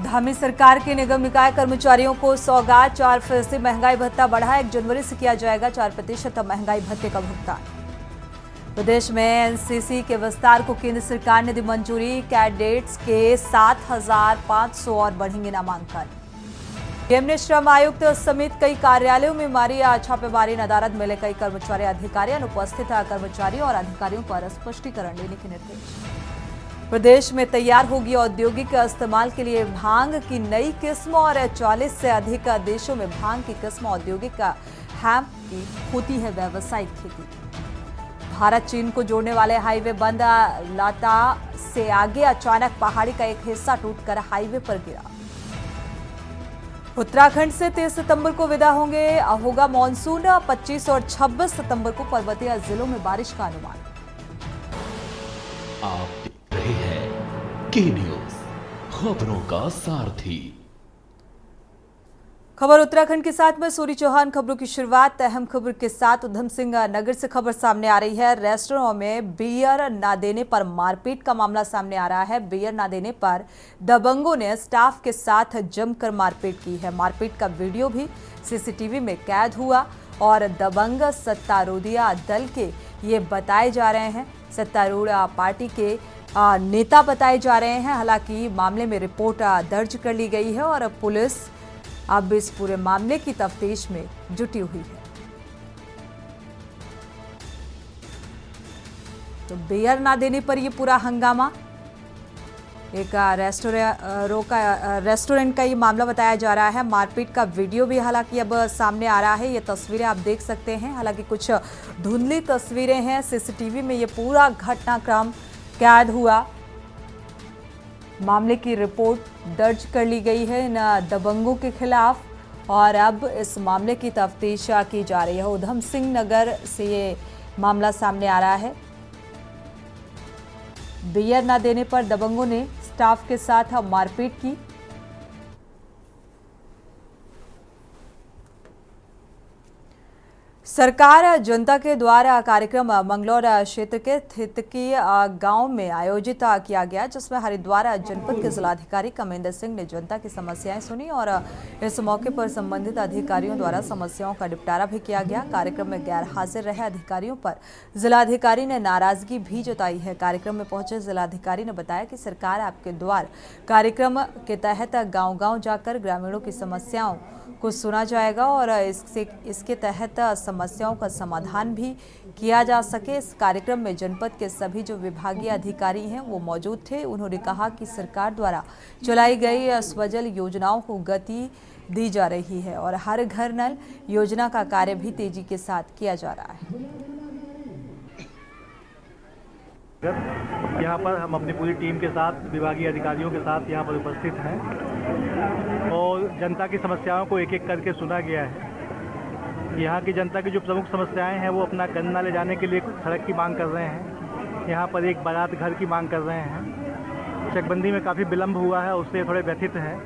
धामी सरकार के निगम निकाय कर्मचारियों को सौगात, 4% महंगाई भत्ता बढ़ा। 1 जनवरी से किया जाएगा 4% महंगाई भत्ते का भुगतान। प्रदेश में एनसीसी के विस्तार को केंद्र सरकार ने दी मंजूरी। कैडेट्स के 7,500 और बढ़ेंगे नामांकन। डीएम ने श्रम आयुक्त समेत कई कार्यालयों में मारी छापेमारी। नदारद मिले कई कर्मचारी अधिकारी। अनुपस्थित कर्मचारियों और अधिकारियों पर स्पष्टीकरण देने के निर्देश। प्रदेश में तैयार होगी औद्योगिक इस्तेमाल के लिए भांग की नई किस्म और 40 से अधिक देशों में भांग की किस्म औद्योगिक हैम्प की होती है व्यावसायिक खेती। भारत चीन को जोड़ने वाले हाईवे बंद। लाता से आगे अचानक पहाड़ी का एक हिस्सा टूटकर हाईवे पर गिरा। उत्तराखंड से 23 सितंबर को विदा होगा मानसून। 25 और 26 सितंबर को पर्वतीय जिलों में बारिश का अनुमान। आप देख रहे हैं के न्यूज, खबरों का सारथी। खबर उत्तराखंड के साथ मैं सूरी चौहान। खबरों की शुरुआत अहम खबर के साथ उधम सिंह नगर से खबर सामने आ रही है। रेस्टोरेंट में बियर न देने पर मारपीट का मामला सामने आ रहा है। बियर न देने पर दबंगों ने स्टाफ के साथ जमकर मारपीट की है। मारपीट का वीडियो भी सीसीटीवी में कैद हुआ और दबंग सत्तारूढ़ दल के ये बताए जा रहे हैं। सत्तारूढ़ पार्टी के नेता बताए जा रहे हैं। हालांकि मामले में रिपोर्ट दर्ज कर ली गई है और पुलिस अब इस पूरे मामले की तफ्तीश में जुटी हुई है। तो बियर ना देने पर यह पूरा हंगामा। एक रेस्टोरेंट का ये मामला बताया जा रहा है। मारपीट का वीडियो भी हालांकि अब सामने आ रहा है। ये तस्वीरें आप देख सकते हैं। हालांकि कुछ धुंधली तस्वीरें हैं। सीसीटीवी में ये पूरा घटनाक्रम कैद हुआ। मामले की रिपोर्ट दर्ज कर ली गई है इन दबंगों के खिलाफ और अब इस मामले की तफ्तीश की जा रही है। उधम सिंह नगर से ये मामला सामने आ रहा है। बियर न देने पर दबंगों ने स्टाफ के साथ मारपीट की। सरकार जनता के द्वारा कार्यक्रम मंगलौर क्षेत्र के थितकी गांव में आयोजित किया गया, जिसमें हरिद्वार जनपद के जिलाधिकारी कमेंद्र सिंह ने जनता की समस्याएं सुनी और इस मौके पर संबंधित अधिकारियों द्वारा समस्याओं का निपटारा भी किया गया। कार्यक्रम में गैर हाजिर रहे अधिकारियों पर जिलाधिकारी ने नाराजगी भी जताई है। कार्यक्रम में पहुंचे जिलाधिकारी ने बताया कि सरकार आपके द्वार कार्यक्रम के तहत गांव-गांव जाकर ग्रामीणों की समस्याओं को सुना जाएगा और इसके तहत समस्याओं का समाधान भी किया जा सके। इस कार्यक्रम में जनपद के सभी जो विभागीय अधिकारी हैं वो मौजूद थे। उन्होंने कहा कि सरकार द्वारा चलाई गई स्वजल योजनाओं को गति दी जा रही है और हर घर नल योजना का कार्य भी तेजी के साथ किया जा रहा है। यहाँ पर हम अपनी पूरी टीम के साथ विभागीय अधिकारियों के साथ यहाँ पर उपस्थित हैं और जनता की समस्याओं को एक एक करके सुना गया है। यहाँ की जनता की जो प्रमुख समस्याएं हैं वो अपना गन्ना ले जाने के लिए सड़क की मांग कर रहे हैं। यहाँ पर एक बारात घर की मांग कर रहे हैं। चकबंदी में काफ़ी विलम्ब हुआ है, उससे थोड़े व्यथित हैं।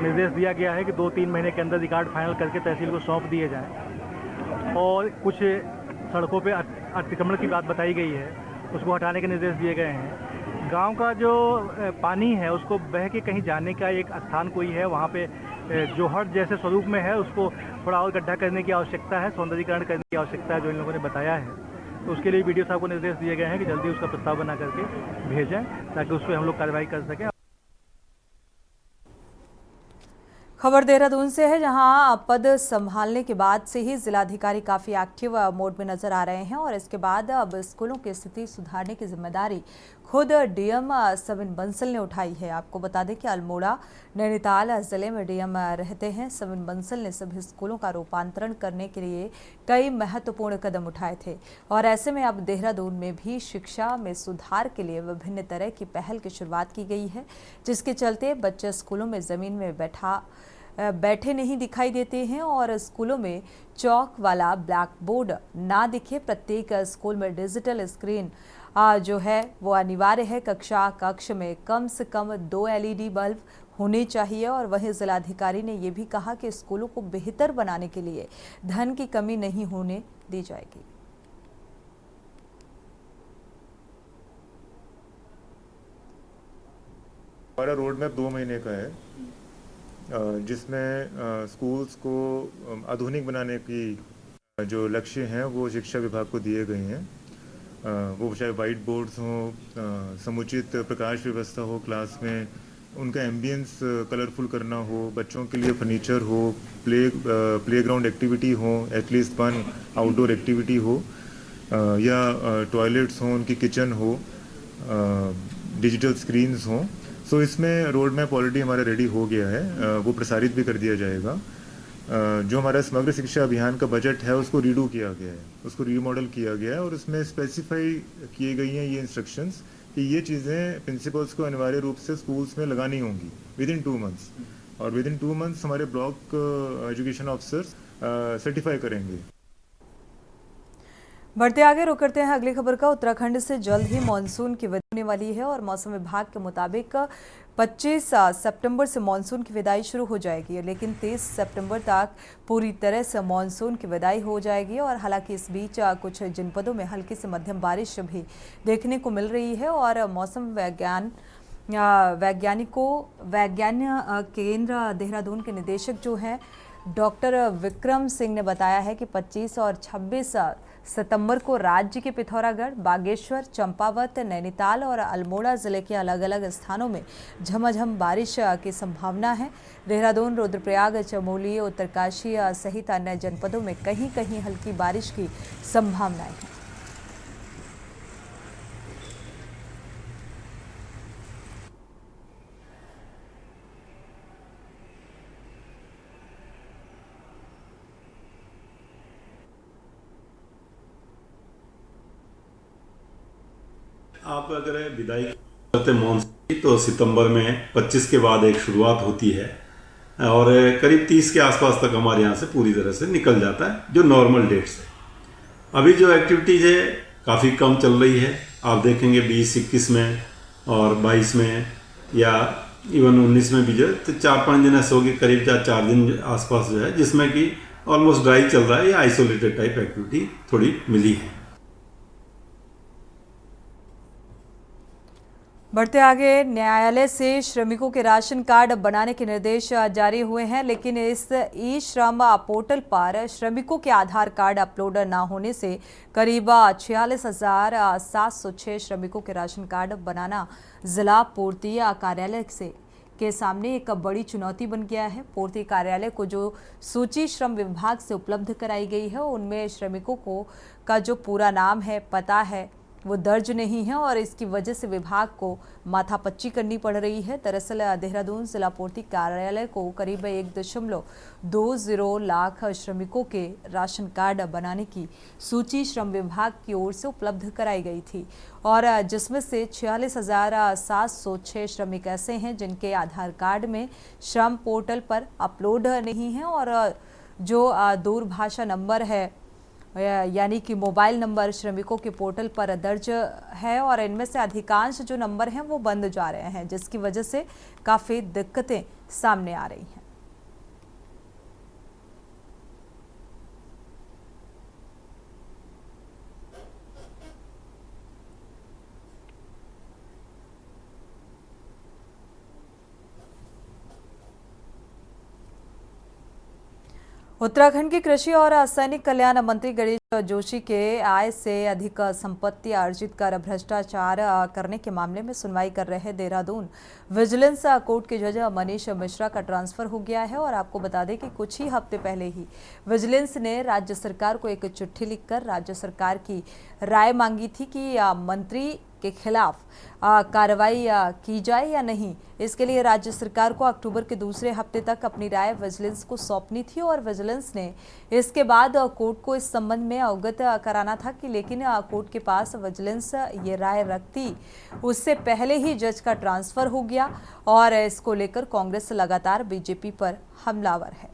निर्देश दिया गया है कि 2-3 महीने के अंदर रिकॉर्ड फाइनल करके तहसील को सौंप दिए जाएँ और कुछ सड़कों पर अतिक्रमण की बात बताई गई है, उसको हटाने के निर्देश दिए गए हैं। गांव का जो पानी है उसको बह के कहीं जाने का एक स्थान कोई है, वहाँ पे जोहर जैसे स्वरूप में है, उसको थोड़ा और गड्ढा करने की आवश्यकता है, सौंदर्यीकरण करने की आवश्यकता है, जो इन लोगों ने बताया है। तो उसके लिए वीडियो साहब को निर्देश दिए गए हैं कि जल्दी उसका प्रस्ताव बना करके भेजें ताकि उस पर हम लोग कार्रवाई कर सकें। खबर देहरादून से है, जहां पद संभालने के बाद से ही जिलाधिकारी काफी एक्टिव मोड में नजर आ रहे हैं और इसके बाद अब स्कूलों की स्थिति सुधारने की जिम्मेदारी खुद डीएम सविन बंसल ने उठाई है। आपको बता दें कि अल्मोड़ा नैनीताल जिले में डीएम रहते हैं। सविन बंसल ने सभी स्कूलों का रूपांतरण करने के लिए कई महत्वपूर्ण कदम उठाए थे और ऐसे में अब देहरादून में भी शिक्षा में सुधार के लिए विभिन्न तरह की पहल की शुरुआत की गई है, जिसके चलते बच्चे स्कूलों में जमीन में बैठे नहीं दिखाई देते हैं और स्कूलों में चौक वाला ब्लैक बोर्ड ना दिखे। प्रत्येक स्कूल में डिजिटल स्क्रीन जो है वो अनिवार्य है। कक्ष में कम से कम 2 LED बल्ब होने चाहिए और वहीं जिलाधिकारी ने ये भी कहा कि स्कूलों को बेहतर बनाने के लिए धन की कमी नहीं होने दी जाएगी। हमारा रोड मैप 2 महीने का है, जिसमें स्कूल्स को आधुनिक बनाने की जो लक्ष्य हैं वो शिक्षा विभाग को दिए गए हैं। वो चाहे वाइट बोर्ड्स हों, समुचित प्रकाश व्यवस्था हो क्लास में, उनका एम्बियंस कलरफुल करना हो, बच्चों के लिए फर्नीचर हो, प्लेग्राउंड एक्टिविटी हो, एटलीस्ट वन आउटडोर एक्टिविटी हो, या टॉयलेट्स हों, उनकी किचन हो, डिजिटल स्क्रीन्स हों। सो इसमें रोड मैप ऑलरेडी हमारा रेडी हो गया है, वो प्रसारित भी कर दिया जाएगा। जो हमारा समग्र शिक्षा अभियान का बजट है उसको रीडू किया गया है, उसको रीमॉडल किया गया है और उसमें स्पेसिफाई किए गई हैं ये इंस्ट्रक्शंस कि ये चीज़ें प्रिंसिपल्स को अनिवार्य रूप से स्कूल्स में लगानी होंगी विद इन 2 मंथ्स, और विद इन 2 मंथ्स हमारे ब्लॉक एजुकेशन ऑफिसर्स सर्टिफाई करेंगे। बढ़ते आगे रुक करते हैं अगली खबर का। उत्तराखंड से जल्द ही मानसून की विदाई होने वाली है और मौसम विभाग के मुताबिक 25 सितंबर से मानसून की विदाई शुरू हो जाएगी, लेकिन 30 सितंबर तक पूरी तरह से मानसून की विदाई हो जाएगी। और हालांकि इस बीच कुछ जनपदों में हल्की से मध्यम बारिश भी देखने को मिल रही है। और मौसम वैज्ञानिक केंद्र देहरादून के निदेशक जो हैं डॉक्टर विक्रम सिंह ने बताया है कि 25 और 26 सितंबर को राज्य के पिथौरागढ़, बागेश्वर, चंपावत, नैनीताल और अल्मोड़ा जिले के अलग अलग स्थानों में झमाझम बारिश की संभावना है। देहरादून, रुद्रप्रयाग, चमोली, उत्तरकाशी सहित अन्य जनपदों में कहीं कहीं हल्की बारिश की संभावनाएं हैं। आप अगर विदाई करते मानसून की तो सितंबर में 25 के बाद एक शुरुआत होती है और करीब 30 के आसपास तक हमारे यहाँ से पूरी तरह से निकल जाता है, जो नॉर्मल डेट्स है। अभी जो एक्टिविटीज़ है काफ़ी कम चल रही है। आप देखेंगे 20, 21 में और 22 में या इवन 19 में भी जो तो 4-5 दिन ऐसे होगी, करीब 4 दिन आसपास जो है जिसमें कि ऑलमोस्ट ड्राई चल रहा है या आइसोलेटेड टाइप एक्टिविटी थोड़ी मिली है। बढ़ते आगे, न्यायालय से श्रमिकों के राशन कार्ड बनाने के निर्देश जारी हुए हैं, लेकिन इस ई श्रम पोर्टल पर श्रमिकों के आधार कार्ड अपलोड न होने से करीब 46,706 श्रमिकों के राशन कार्ड बनाना जिला पूर्ति कार्यालय के सामने एक बड़ी चुनौती बन गया है। पूर्ति कार्यालय को जो सूची श्रम विभाग से उपलब्ध कराई गई है उनमें श्रमिकों का जो पूरा नाम है, पता है, वो दर्ज नहीं है और इसकी वजह से विभाग को माथापच्ची करनी पड़ रही है। दरअसल देहरादून जिला पूर्ति कार्यालय को करीब 1.20 लाख श्रमिकों के राशन कार्ड बनाने की सूची श्रम विभाग की ओर से उपलब्ध कराई गई थी और जिसमें से 46,706 श्रमिक ऐसे हैं जिनके आधार कार्ड में श्रम पोर्टल पर अपलोड नहीं है और जो दूरभाषा नंबर है यानी कि मोबाइल नंबर श्रमिकों के पोर्टल पर दर्ज है और इनमें से अधिकांश जो नंबर हैं वो बंद जा रहे हैं, जिसकी वजह से काफ़ी दिक्कतें सामने आ रही हैं। उत्तराखंड के कृषि और सैनिक कल्याण मंत्री गणेश जोशी के आय से अधिक संपत्ति अर्जित कर भ्रष्टाचार करने के मामले में सुनवाई कर रहे देहरादून विजिलेंस कोर्ट के जज मनीष मिश्रा का ट्रांसफर हो गया है। और आपको बता दें कि कुछ ही हफ्ते पहले ही विजिलेंस ने राज्य सरकार को एक चिट्ठी लिखकर राज्य सरकार की राय मांगी थी कि मंत्री के खिलाफ कार्रवाई की जाए या नहीं। इसके लिए राज्य सरकार को अक्टूबर के दूसरे हफ्ते तक अपनी राय विजिलेंस को सौंपनी थी और विजिलेंस ने इसके बाद कोर्ट को इस संबंध में अवगत कराना था कि लेकिन कोर्ट के पास विजिलेंस ये राय रखती उससे पहले ही जज का ट्रांसफर हो गया और इसको लेकर कांग्रेस लगातार बीजेपी पर हमलावर है।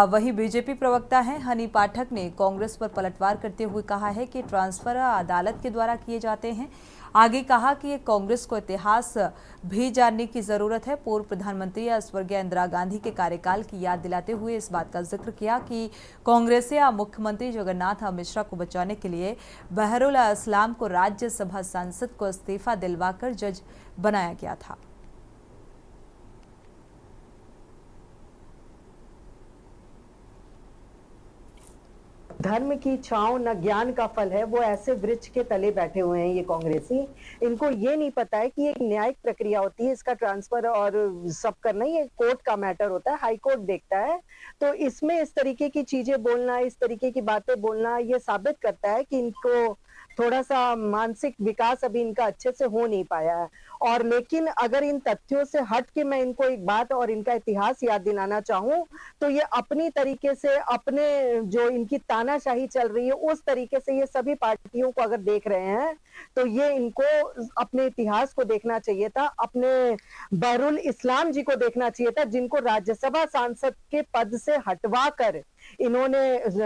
वही बीजेपी प्रवक्ता हैं हनी पाठक ने कांग्रेस पर पलटवार करते हुए कहा है कि ट्रांसफर अदालत के द्वारा किए जाते हैं। आगे कहा कि ये कांग्रेस को इतिहास भी जानने की जरूरत है। पूर्व प्रधानमंत्री स्वर्गीय इंदिरा गांधी के कार्यकाल की याद दिलाते हुए इस बात का जिक्र किया कि कांग्रेस या मुख्यमंत्री जगन्नाथ मिश्रा को बचाने के लिए बहरुल इस्लाम को राज्यसभा सांसद को इस्तीफा दिलवाकर जज बनाया गया था। धर्म की छांव न ज्ञान का फल है, वो ऐसे वृक्ष के तले बैठे हुए हैं ये कांग्रेसी। इनको ये नहीं पता है कि ये एक न्यायिक प्रक्रिया होती है, इसका ट्रांसफर और सब करना ये कोर्ट का मैटर होता है, हाई कोर्ट देखता है। तो इसमें इस तरीके की चीजें बोलना, इस तरीके की बातें बोलना, ये साबित करता है कि इनको थोड़ा सा मानसिक विकास अभी इनका अच्छे से हो नहीं पाया है। और लेकिन अगर इन तथ्यों से हट के मैं इनको एक बात और इनका इतिहास याद दिलाना चाहूं, तो ये अपनी तरीके से अपने जो इनकी तानाशाही चल रही है उस तरीके से ये सभी पार्टियों को अगर देख रहे हैं, तो ये इनको अपने इतिहास को देखना चाहिए था, अपने बहरुल इस्लाम जी को देखना चाहिए था, जिनको राज्यसभा सांसद के पद से हटवा कर इन्होंने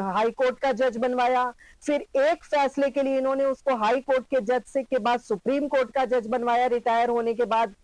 हाई कोर्ट का जज बनवाया। फिर एक फैसले के लिए इन्होंने उसको हाई कोर्ट के जज से के बाद सुप्रीम कोर्ट का जज बनवाया रिटायर होने के बाद।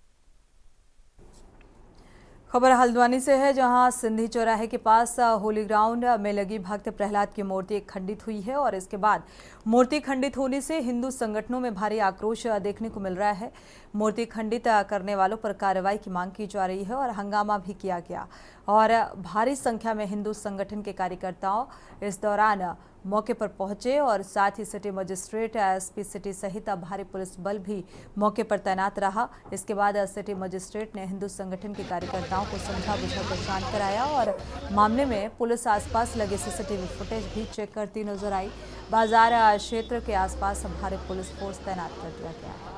खबर हल्द्वानी से है, जहां सिंधी चौराहे के पास होली ग्राउंड में लगी भक्त प्रहलाद की मूर्ति खंडित हुई है और इसके बाद मूर्ति खंडित होने से हिंदू संगठनों में भारी आक्रोश देखने को मिल रहा है। मूर्ति खंडित करने वालों पर कार्रवाई की मांग की जा रही है और हंगामा भी किया गया और भारी संख्या में हिंदू संगठन के कार्यकर्ताओं इस दौरान मौके पर पहुंचे और साथ ही सिटी मजिस्ट्रेट, एसपी सिटी सहित भारी पुलिस बल भी मौके पर तैनात रहा। इसके बाद सिटी मजिस्ट्रेट ने हिंदू संगठन के कार्यकर्ताओं को समझा बुझाकर शांत कराया और मामले में पुलिस आसपास लगे सीसीटीवी फुटेज भी चेक करती नजर आई। बाजार क्षेत्र के आसपास भारी पुलिस फोर्स तैनात कर दिया गया है।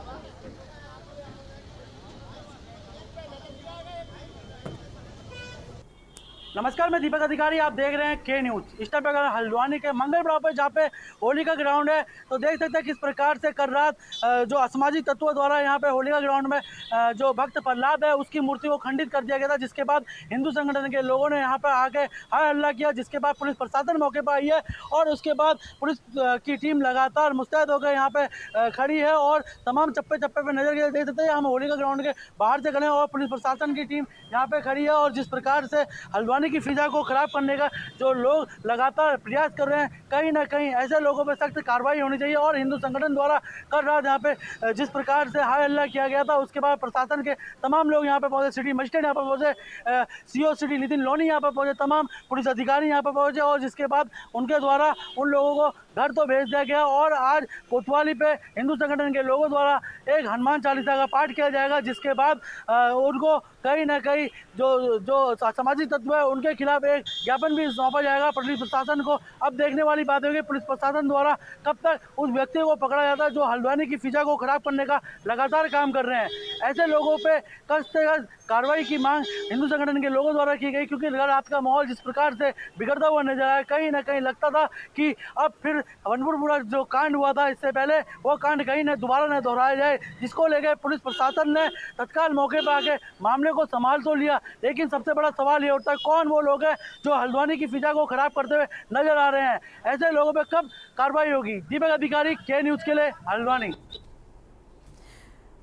नमस्कार, मैं दीपक अधिकारी, आप देख रहे हैं के न्यूज़। इस टाइम पे अगर हल्द्वानी के मंगल ब्लॉक पे जहाँ पे होली का ग्राउंड है, तो देख सकते हैं किस प्रकार से कल रात जो असामाजिक तत्वों द्वारा यहाँ पे होली का ग्राउंड में जो भक्त प्रहलाद है उसकी मूर्ति को खंडित कर दिया गया था, जिसके बाद हिंदू संगठन के लोगों ने यहाँ पर आके हाय हल्ला किया, जिसके बाद पुलिस प्रशासन मौके पर आई है और उसके बाद पुलिस की टीम लगातार मुस्तैद होकर यहाँ पे खड़ी है और तमाम चप्पे चप्पे पर नजर देख सकते हैं। हम होली का ग्राउंड के बाहर से खड़े हैं और पुलिस प्रशासन की टीम यहाँ पे खड़ी है और जिस प्रकार से हल्द्वानी की फिजा को खराब करने का जो लोग लगातार प्रयास कर रहे हैं, कहीं ना कहीं ऐसे लोगों पर सख्त कार्रवाई होनी चाहिए। और हिंदू संगठन द्वारा कल रात यहाँ पे जिस प्रकार से हाय हल्ला किया गया था, उसके बाद प्रशासन के तमाम लोग यहाँ पे पहुंचे, सिटी मजिस्ट्रेट यहाँ पर पहुंचे, सीओ सिटी नितिन लोनी यहाँ पर पहुंचे, तमाम पुलिस अधिकारी यहाँ पर पहुंचे और जिसके बाद उनके द्वारा उन लोगों को घर तो भेज दिया गया और आज कोतवाली पे हिंदू संगठन के लोगों द्वारा एक हनुमान चालीसा का पाठ किया जाएगा, जिसके बाद उनको कहीं ना कहीं जो सामाजिक तत्व है उनके खिलाफ एक ज्ञापन भी सौंपा जाएगा पुलिस प्रशासन को। अब देखने वाली बात होगी पुलिस प्रशासन द्वारा कब तक उस व्यक्ति को पकड़ा जाता है जो हल्द्वानी की फिजा को खराब करने का लगातार काम कर रहे हैं। ऐसे लोगों पे कष्ट से कष्ट कार्रवाई की मांग हिंदू संगठन के लोगों द्वारा की गई, क्योंकि रात का माहौल जिस प्रकार से बिगड़ता हुआ नजर आया, कहीं ना कहीं लगता था कि अब फिर वनपुरपुरा जो कांड हुआ था इससे पहले वो कांड कहीं न दोबारा न दोहराया जाए, जिसको लेकर पुलिस प्रशासन ने तत्काल मौके पर आके मामले को संभाल तो लिया। लेकिन सबसे बड़ा सवाल ये उठता है कौन वो लोग हैं जो हल्द्वानी की फिजा को खराब करते हुए नजर आ रहे हैं, ऐसे लोगों पर कब कार्रवाई होगी। दीपक अधिकारी, के न्यूज़ के लिए हल्द्वानी।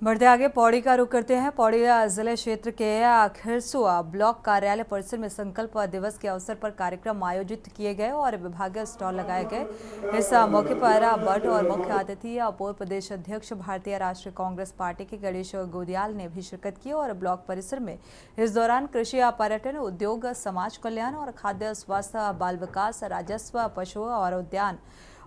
बढ़ते आगे पौड़ी का रुख करते हैं। पौड़ी जिले क्षेत्र के खिरसुआ ब्लॉक कार्यालय परिसर में संकल्प दिवस के अवसर पर कार्यक्रम आयोजित किए गए और विभागीय स्टॉल लगाए गए। इस मौके पर बट और मुख्य अतिथि पूर्व प्रदेश अध्यक्ष भारतीय राष्ट्रीय कांग्रेस पार्टी के गणेश गोदियाल ने भी शिरकत की और ब्लॉक परिसर में इस दौरान कृषि, पर्यटन, उद्योग, समाज कल्याण और खाद्य, स्वास्थ्य, बाल विकास, राजस्व, पशु और उद्यान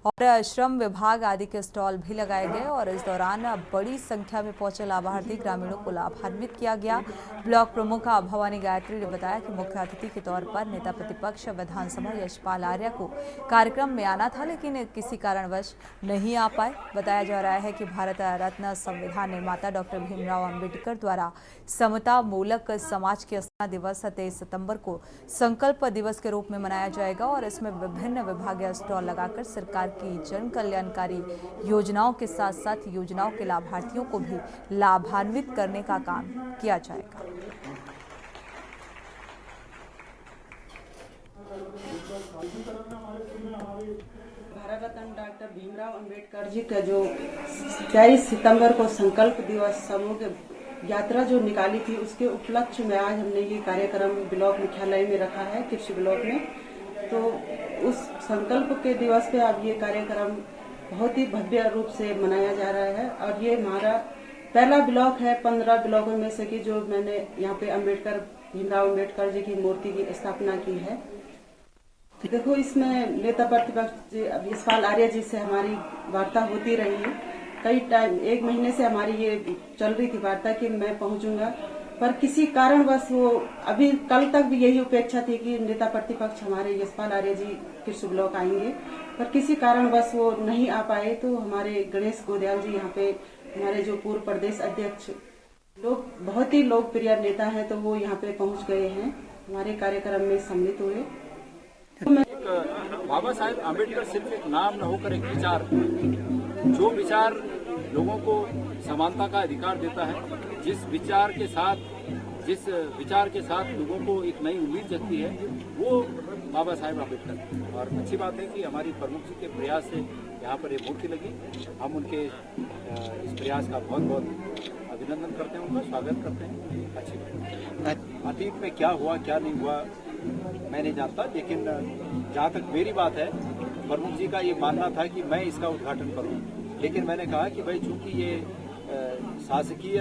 और श्रम विभाग आदि के स्टॉल भी लगाए गए और इस दौरान बड़ी संख्या में पहुंचे लाभार्थी ग्रामीणों को लाभान्वित किया गया। ब्लॉक प्रमुख भवानी गायत्री ने बताया कि मुख्य अतिथि के तौर पर नेता प्रतिपक्ष विधानसभा यशपाल आर्य को कार्यक्रम में आना था, लेकिन किसी कारणवश नहीं आ पाए। बताया जा रहा है कि भारत रत्न संविधान निर्माता डॉक्टर भीमराव अंबेडकर द्वारा समता मूलक समाज की स्थापना दिवस 23 सितंबर को संकल्प दिवस के रूप में मनाया जाएगा और इसमें विभिन्न विभागीय स्टॉल लगाकर सरकार की जन कल्याणकारी योजनाओं के साथ साथ योजनाओं के लाभार्थियों को भी लाभान्वित करने का काम किया जाएगा। भारत रत्न डॉक्टर भीमराव अंबेडकर जी का जो 23 सितंबर को संकल्प दिवस समूह यात्रा जो निकाली थी, उसके उपलक्ष्य में आज हमने ये कार्यक्रम ब्लॉक मुख्यालय में रखा है, कृषि ब्लॉक में। तो उस संकल्प के दिवस पे अब ये कार्यक्रम बहुत ही भव्य रूप से मनाया जा रहा है और ये हमारा पहला ब्लॉक है 15 ब्लॉकों में से कि जो मैंने यहाँ पे भीमराव अंबेडकर जी की मूर्ति की स्थापना की है। देखो, इसमें नेता प्रतिपक्ष यशपाल आर्य जी से हमारी वार्ता होती रही है। कई टाइम 1 महीने से हमारी ये चल रही थी वार्ता कि मैं पहुंचूंगा, पर किसी कारणवश वो अभी कल तक भी यही अपेक्षा थी कि नेता प्रतिपक्ष हमारे यशपाल आर्य जी कृषि ब्लॉक आएंगे, पर किसी कारणवश वो नहीं आ पाए। तो हमारे गणेश गोदयाल जी यहाँ पे, हमारे जो पूर्व प्रदेश अध्यक्ष, लोग बहुत ही लोकप्रिय नेता हैं, तो वो यहाँ पे पहुँच गए हैं, हमारे कार्यक्रम में सम्मिलित हुए। बाबा साहेब आम्बेडकर सिर्फ एक नाम न होकर एक विचार, जो विचार लोगों को समानता का अधिकार देता है, जिस विचार के साथ लोगों को एक नई उम्मीद जगती है, वो बाबा साहेब आम्बेडकर। और अच्छी बात है कि हमारी प्रमुख जी के प्रयास से यहाँ पर ये मूर्ति लगी। हम उनके इस प्रयास का बहुत बहुत अभिनंदन करते हैं, उनका स्वागत करते हैं। अच्छी बात। अतीत में क्या हुआ क्या नहीं हुआ मैं नहीं जानता, लेकिन जहाँ तक मेरी बात है, प्रमुख जी का ये मानना था कि मैं इसका उद्घाटन करूँ, लेकिन मैंने कहा कि भाई चूंकि ये शासकीय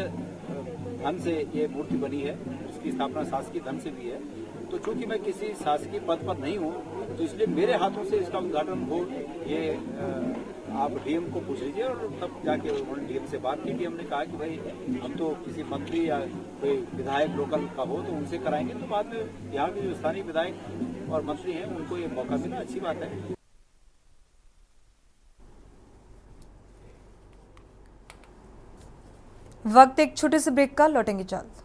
धन से ये मूर्ति बनी है, इसकी स्थापना शासकीय धन से भी है, तो चूंकि मैं किसी शासकीय पद पर नहीं हूँ, तो इसलिए मेरे हाथों से इसका उद्घाटन हो, ये आप डीएम को पूछ लीजिए। और तब जाके उन्होंने डीएम से बात की। डीएम ने कहा कि भाई हम तो किसी मंत्री या कोई विधायक लोकल का हो तो उनसे कराएंगे। तो बाद में यहाँ के जो स्थानीय विधायक और मंत्री हैं उनको ये मौका मिला, अच्छी बात है। वक्त एक छोटे से ब्रेक का, लौटेंगे जल्द।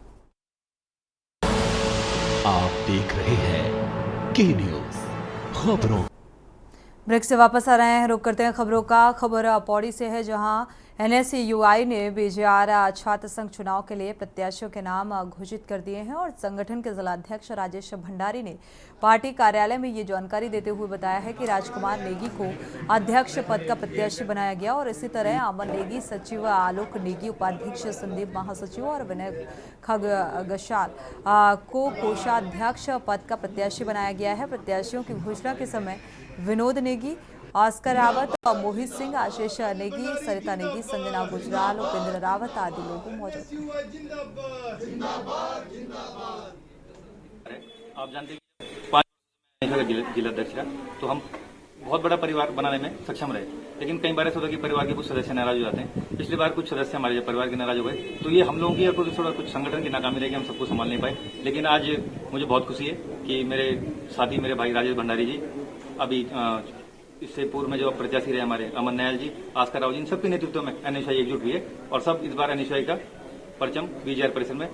आप देख रहे हैं के न्यूज खबरों। ब्रेक से वापस आ रहे हैं, रुक करते हैं खबरों का। खबर पौड़ी से है, जहां NSUI ने बीजेआर छात्र संघ चुनाव के लिए प्रत्याशियों के नाम घोषित कर दिए हैं और संगठन के जिलाध्यक्ष राजेश भंडारी ने पार्टी कार्यालय में ये जानकारी देते हुए बताया है कि राजकुमार नेगी को अध्यक्ष पद का प्रत्याशी बनाया गया और इसी तरह अमन नेगी, सचिव आलोक नेगी, उपाध्यक्ष संदीप महासचिव और विनय खगशाल को कोषाध्यक्ष पद का प्रत्याशी बनाया गया है। प्रत्याशियों की घोषणा के समय विनोद नेगी, ऑस्कर रावत, मोहित सिंह, आशीष नेगी, सरिता नेगी, संजना गुजराल, उपेंद्र रावत आदि लोग मौजूद थे। आप जानते हैं 5 जिलाध्यक्ष का, तो हम बहुत बड़ा परिवार बनाने में सक्षम रहे, लेकिन कई बार ऐसा होता है कि परिवार के कुछ सदस्य नाराज हो जाते हैं। पिछली बार कुछ सदस्य हमारे परिवार के नाराज हो गए, तो ये हम लोगों की थोड़ा कुछ संगठन की नाकामी रही कि हम सबको संभाल नहीं पाए। लेकिन आज मुझे बहुत खुशी है कि मेरे साथी, मेरे भाई राजेश भंडारी जी, अभी इससे पूर्व में जो प्रत्याशी रहे हमारे अमन नयाल जी, आस्कर राव जी, इन सबके नेतृत्व में NSUI एकजुट हुई है और सब इस बार NSUI का परचम बीजेआर परिसर में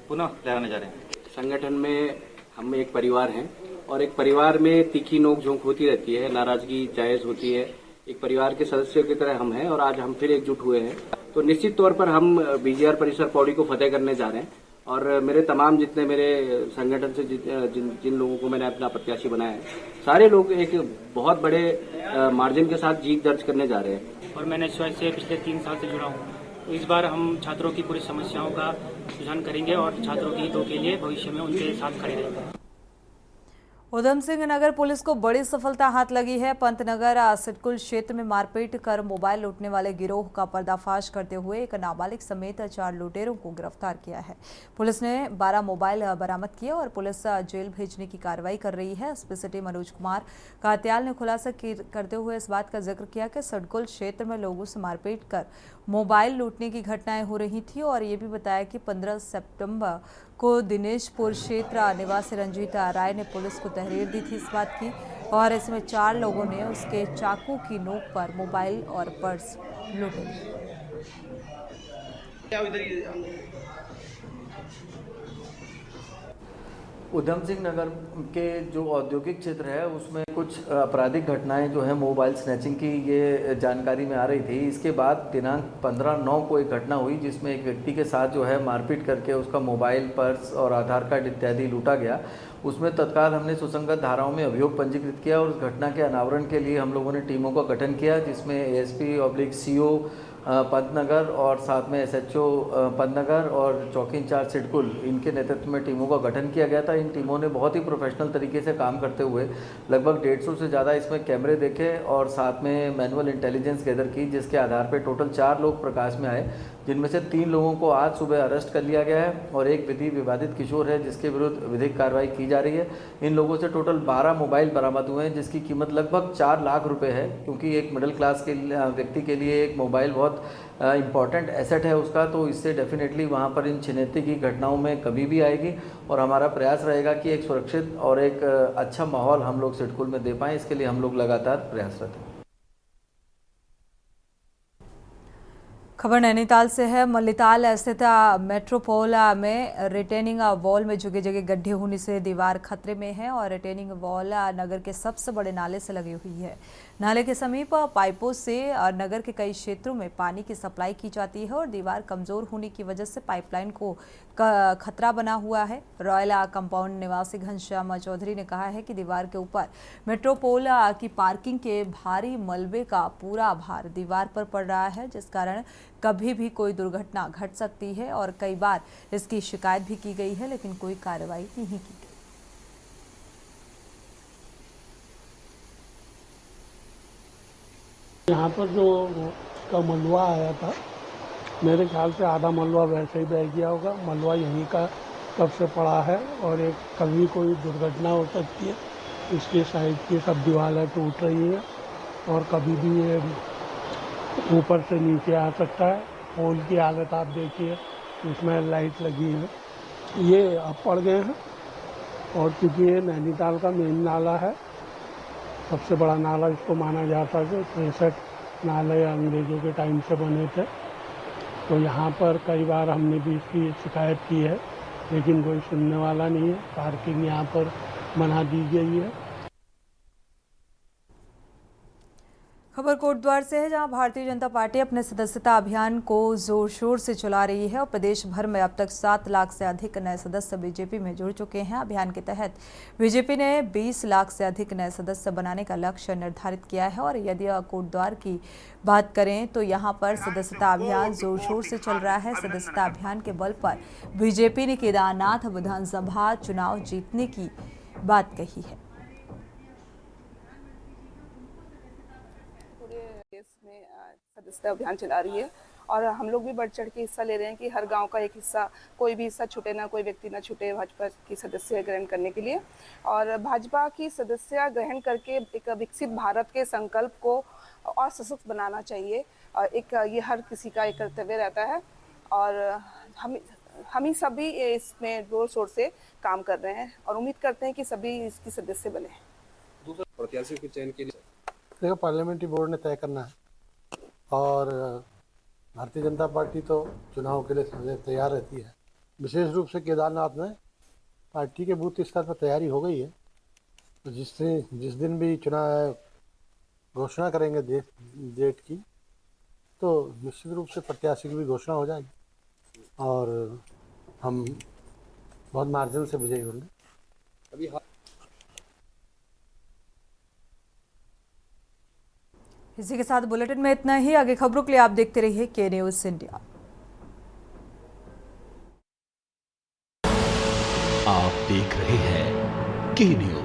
पुनः लहराने जा रहे हैं। संगठन में हम एक परिवार हैं और एक परिवार में तीखी नोक-झोंक होती रहती है, नाराजगी जायज होती है। एक परिवार के सदस्यों की तरह हम हैं और आज हम फिर एकजुट हुए हैं, तो निश्चित तौर पर हम बीजेआर परिसर पौड़ी को फतेह करने जा रहे हैं। और मेरे तमाम जितने मेरे संगठन से जिन लोगों को मैंने अपना प्रत्याशी बनाया है, सारे लोग एक बहुत बड़े मार्जिन के साथ जीत दर्ज करने जा रहे हैं। और मैं NSUI से पिछले 3 साल से जुड़ा हूँ, तो इस बार हम छात्रों की पूरी समस्याओं का सुझाव करेंगे और छात्रों के हितों के लिए भविष्य में उनके साथ खड़े रहेंगे। उधम सिंह नगर पुलिस को बड़ी सफलता हाथ लगी है। पंतनगर सिडकुल क्षेत्र में मारपीट कर मोबाइल लूटने वाले गिरोह का पर्दाफाश करते हुए एक नाबालिग समेत 4 लुटेरों को गिरफ्तार किया है। पुलिस ने 12 मोबाइल बरामद किए और पुलिस जेल भेजने की कार्रवाई कर रही है। एसपी सिटी मनोज कुमार कात्याल ने खुलासा करते हुए इस बात का जिक्र किया कि सिडकुल क्षेत्र में लोगों से मारपीट कर मोबाइल लूटने की घटनाएं हो रही थी और ये भी बताया कि 15 सितंबर को दिनेशपुर क्षेत्र निवासी रंजीता राय ने पुलिस को तहरीर दी थी इस बात की, और इसमें 4 लोगों ने उसके चाकू की नोक पर मोबाइल और पर्स लूटे। उधम सिंह नगर के जो औद्योगिक क्षेत्र है उसमें कुछ आपराधिक घटनाएं जो है मोबाइल स्नैचिंग की ये जानकारी में आ रही थी। इसके बाद दिनांक 15/9 को एक घटना हुई जिसमें एक व्यक्ति के साथ जो है मारपीट करके उसका मोबाइल, पर्स और आधार कार्ड इत्यादि लूटा गया। उसमें तत्काल हमने सुसंगत धाराओं में अभियोग पंजीकृत किया और उस घटना के अनावरण के लिए हम लोगों ने टीमों का गठन किया, जिसमें ASP/CO पंतनगर और साथ में SHO पंतनगर और चौकी इंचार्ज सिडकुल, इनके नेतृत्व में टीमों का गठन किया गया था। इन टीमों ने बहुत ही प्रोफेशनल तरीके से काम करते हुए लगभग 150 से ज़्यादा इसमें कैमरे देखे और साथ में मैनुअल इंटेलिजेंस गैदर की, जिसके आधार पर टोटल 4 लोग प्रकाश में आए जिनमें से 3 लोगों को आज सुबह अरेस्ट कर लिया गया है और एक विधि विवादित किशोर है जिसके विरुद्ध विधिक कार्रवाई की जा रही है। इन लोगों से टोटल 12 मोबाइल बरामद हुए हैं जिसकी कीमत लगभग 4 लाख रुपए है, क्योंकि एक मिडिल क्लास के व्यक्ति के लिए एक मोबाइल बहुत इम्पॉर्टेंट एसेट है उसका, तो इससे डेफिनेटली वहाँ पर इन छिनैती की घटनाओं में कमी भी आएगी और हमारा प्रयास रहेगा कि एक सुरक्षित और एक अच्छा माहौल हम लोग सिडकुल में दे पाएँ। इसके लिए हम लोग लगातार प्रयासरत हैं। खबर नैनीताल से है। मल्लीताल स्थित मेट्रोपोल में रिटेनिंग वॉल में जगह जगह गड्ढे होने से दीवार खतरे में है और रिटेनिंग वॉल नगर के सबसे बड़े नाले से लगी हुई है। नाले के समीप पाइपों से नगर के कई क्षेत्रों में पानी की सप्लाई की जाती है और दीवार कमजोर होने की वजह से पाइपलाइन को खतरा बना हुआ है। रॉयल कंपाउंड निवासी घनश्याम चौधरी ने कहा है कि दीवार के ऊपर मेट्रोपोल की पार्किंग के भारी मलबे का पूरा भार दीवार पर पड़ रहा है, जिस कारण कभी भी कोई दुर्घटना घट सकती है और कई बार इसकी शिकायत भी की गई है, लेकिन कोई कार्रवाई नहीं की गई। यहाँ पर जो का मलबा आया था, मेरे ख्याल से आधा मलबा वैसे ही बह गया होगा। मलबा यहीं का तब से पड़ा है और एक कभी कोई दुर्घटना हो सकती है। इसके साइड की सब दीवारें टूट रही है और कभी भी ये ऊपर से नीचे आ सकता है। पोल की हालत आप देखिए, इसमें लाइट लगी है, ये अब पड़ गए हैं। और क्योंकि ये नैनीताल का मेन नाला है, सबसे बड़ा नाला इसको माना जाता है। 63 नाले अंग्रेज़ों के टाइम से बने थे, तो यहाँ पर कई बार हमने भी इसकी शिकायत की है, लेकिन कोई सुनने वाला नहीं है। पार्किंग यहाँ पर बना दी गई है। खबर कोटद्वार से है, जहां भारतीय जनता पार्टी अपने सदस्यता अभियान को जोर शोर से चला रही है और प्रदेश भर में अब तक 7 लाख से अधिक नए सदस्य बीजेपी में जुड़ चुके हैं। अभियान के तहत बीजेपी ने 20 लाख से अधिक नए सदस्य बनाने का लक्ष्य निर्धारित किया है और यदि कोटद्वार की बात करें तो यहां पर सदस्यता अभियान जोर शोर से चल रहा है। सदस्यता अभियान के बल पर बीजेपी ने केदारनाथ विधानसभा चुनाव जीतने की बात कही है। सदस्यता अभियान चला रही है और हम लोग भी बढ़ चढ़ के हिस्सा ले रहे हैं कि हर गांव का एक हिस्सा, कोई भी हिस्सा छूटे ना, कोई व्यक्ति ना छूटे भाजपा की सदस्य ग्रहण करने के लिए। और भाजपा की सदस्य ग्रहण करके एक विकसित भारत के संकल्प को और सशक्त बनाना चाहिए। एक ये हर किसी का एक कर्तव्य रहता है और हम ही सभी इसमें जोर शोर से काम कर रहे हैं और उम्मीद करते हैं कि सभी इसकी सदस्य बने। दूसरा प्रत्याशी के चयन के लिए देखो, पार्लियामेंट्री बोर्ड ने तय करना है और भारतीय जनता पार्टी तो चुनाव के लिए तैयार रहती है। विशेष रूप से केदारनाथ में पार्टी के बूथ स्तर पर तैयारी हो गई है, तो जिस दिन भी चुनाव घोषणा करेंगे डेट की, तो निश्चित रूप से प्रत्याशी की भी घोषणा हो जाएगी और हम बहुत मार्जिन से विजयी होंगे। अभी इसी के साथ बुलेटिन में इतना ही। आगे खबरों के लिए आप देखते रहिए के न्यूज़ इंडिया। आप देख रहे हैं के न्यूज़।